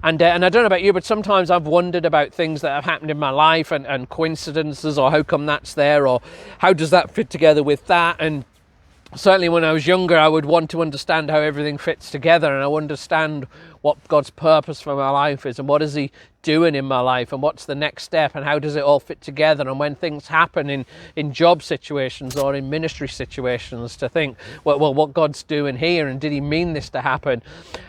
And I don't know about you, but sometimes I've wondered about things that have happened in my life and coincidences, or how come that's there, or how does that fit together with that. And certainly when I was younger, I would want to understand how everything fits together, and I understand what God's purpose for my life is, and what is he doing in my life, and what's the next step, and how does it all fit together. And when things happen in job situations or in ministry situations, to think, well, what God's doing here, and did he mean this to happen?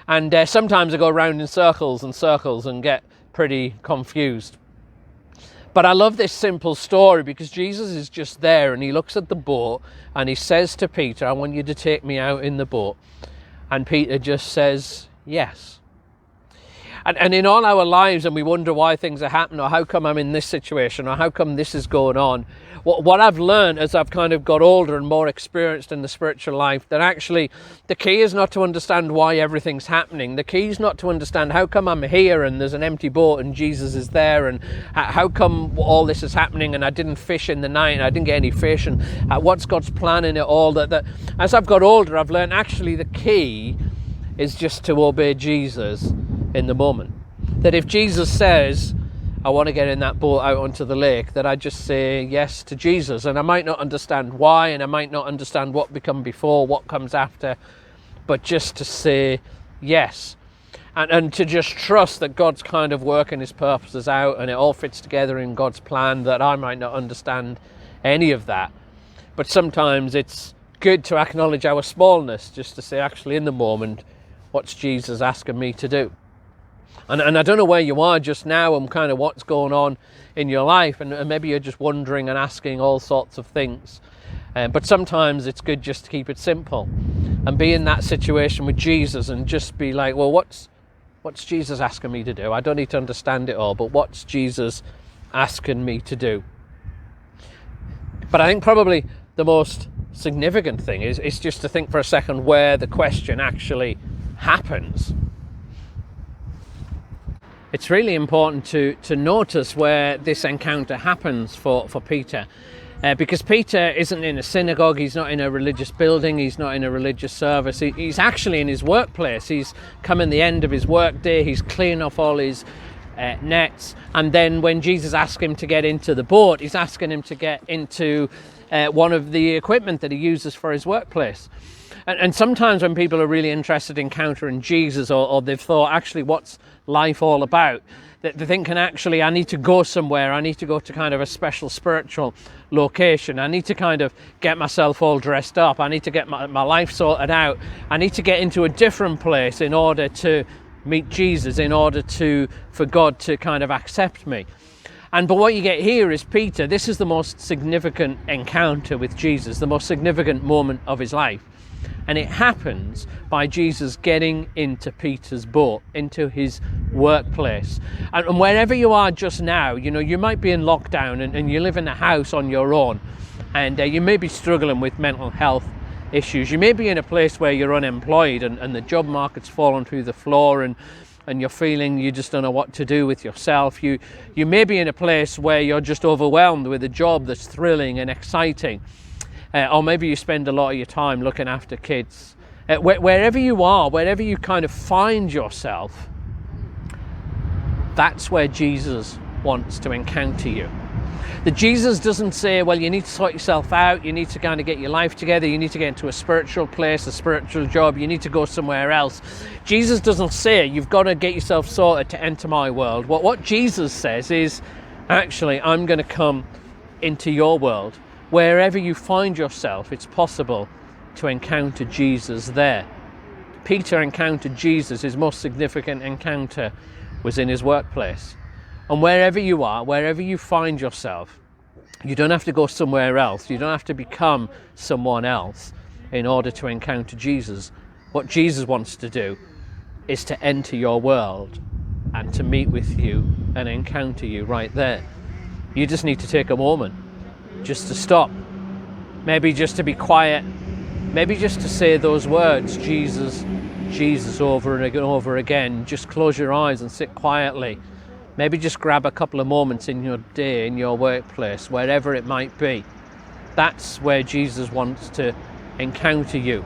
And sometimes I go around in circles and circles and get pretty confused. But I love this simple story, because Jesus is just there, and he looks at the boat and he says to Peter, I want you to take me out in the boat. And Peter just says, yes. And in all our lives, and we wonder why things are happening, or how come I'm in this situation, or how come this is going on. What I've learned as I've kind of got older and more experienced in the spiritual life, that actually the key is not to understand why everything's happening. The key is not to understand how come I'm here and there's an empty boat and Jesus is there, and how come all this is happening and I didn't fish in the night and I didn't get any fish, and what's God's plan in it all. That as I've got older, I've learned actually the key is just to obey Jesus in the moment. That if Jesus says, I want to get in that boat out onto the lake, that I just say yes to Jesus. And I might not understand why, and I might not understand what become before, what comes after, but just to say yes. And to just trust that God's kind of working his purposes out, and it all fits together in God's plan, that I might not understand any of that. But sometimes it's good to acknowledge our smallness, just to say, actually, in the moment, what's Jesus asking me to do? And I don't know where you are just now and kind of what's going on in your life, and maybe you're just wondering and asking all sorts of things. But sometimes it's good just to keep it simple and be in that situation with Jesus and just be like, well, what's Jesus asking me to do? I don't need to understand it all, but what's Jesus asking me to do? But I think probably the most significant thing is just to think for a second where the question actually happens. It's really important to notice where this encounter happens for Peter, because Peter isn't in a synagogue, he's not in a religious building, he's not in a religious service, he's actually in his workplace. He's coming the end of his work day, he's cleaning off all his nets, and then when Jesus asks him to get into the boat, he's asking him to get into one of the equipment that he uses for his workplace. And sometimes when people are really interested in encountering Jesus, or they've thought, actually, what's life all about? They're thinking, actually, I need to go somewhere. I need to go to kind of a special spiritual location. I need to kind of get myself all dressed up. I need to get my life sorted out. I need to get into a different place in order to meet Jesus, in order for God to kind of accept me. But what you get here is Peter. This is the most significant encounter with Jesus, the most significant moment of his life. And it happens by Jesus getting into Peter's boat, into his workplace. And wherever you are just now, you might be in lockdown and you live in a house on your own, and you may be struggling with mental health issues. You may be in a place where you're unemployed and the job market's fallen through the floor, and you're feeling you just don't know what to do with yourself. You may be in a place where you're just overwhelmed with a job that's thrilling and exciting. Or maybe you spend a lot of your time looking after kids. Wherever you are, wherever you kind of find yourself, that's where Jesus wants to encounter you. That Jesus doesn't say, well, you need to sort yourself out, you need to kind of get your life together, you need to get into a spiritual place, a spiritual job, you need to go somewhere else. Jesus doesn't say, you've got to get yourself sorted to enter my world. What Jesus says is, actually, I'm going to come into your world. Wherever you find yourself, it's possible to encounter Jesus there. Peter encountered Jesus. His most significant encounter was in his workplace. And wherever you are, wherever you find yourself, you don't have to go somewhere else. You don't have to become someone else in order to encounter Jesus. What Jesus wants to do is to enter your world and to meet with you and encounter you right there. You just need to take a moment just to stop, maybe just to be quiet, maybe just to say those words, Jesus, Jesus, over and over again. Just close your eyes and sit quietly. Maybe just grab a couple of moments in your day, in your workplace, wherever it might be. That's where Jesus wants to encounter you.